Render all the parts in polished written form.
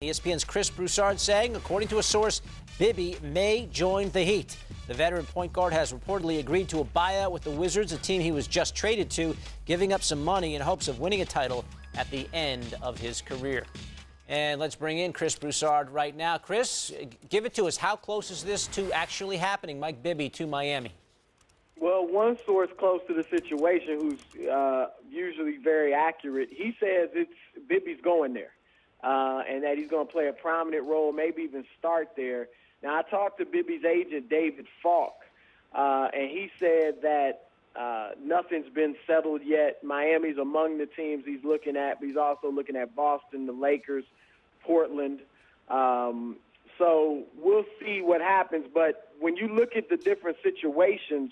ESPN's Chris Broussard saying, according to a source, Bibby may join the Heat. The veteran point guard has reportedly agreed to a buyout with the Wizards, a team he was just traded to, giving up some money in hopes of winning a title at the end of his career. And let's bring in Chris Broussard right now. Chris, give it to us. How close is this to actually happening, Mike Bibby to Miami? Well, one source close to the situation who's usually very accurate, he says Bibby's going there. And that he's going to play a prominent role, maybe even start there. Now, I talked to Bibby's agent, David Falk, and he said that nothing's been settled yet. Miami's among the teams he's looking at, but he's also looking at Boston, the Lakers, Portland. So we'll see what happens. But when you look at the different situations,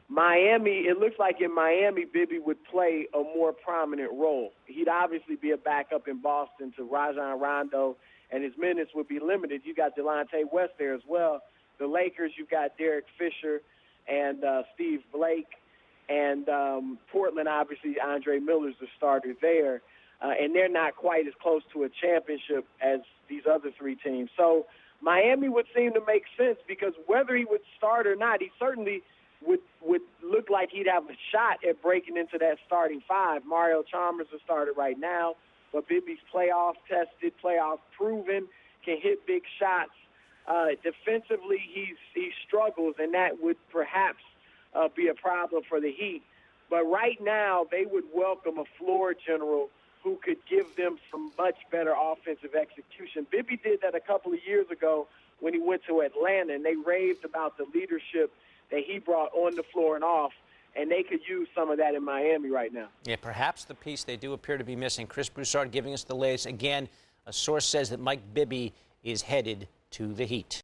Miami, it looks like in Miami, Bibby would play a more prominent role. He'd obviously be a backup in Boston to Rajon Rondo, and his minutes would be limited. You got Delonte West there as well. The Lakers, you've got Derek Fisher and Steve Blake. And Portland, obviously, Andre Miller's the starter there. And they're not quite as close to a championship as these other three teams. So Miami would seem to make sense because whether he would start or not, he certainly would look like he'd have a shot at breaking into that starting five. Mario Chalmers is started right now, but Bibby's playoff tested, playoff proven, can hit big shots. Defensively, he struggles, and that would perhaps be a problem for the Heat. But right now, they would welcome a floor general who could give them some much better offensive execution. Bibby did that a couple of years ago when he went to Atlanta, and they raved about the leadership that he brought on the floor and off, and they could use some of that in Miami right now. Yeah, perhaps the piece they do appear to be missing. Chris Broussard giving us the latest. Again, a source says that Mike Bibby is headed to the Heat.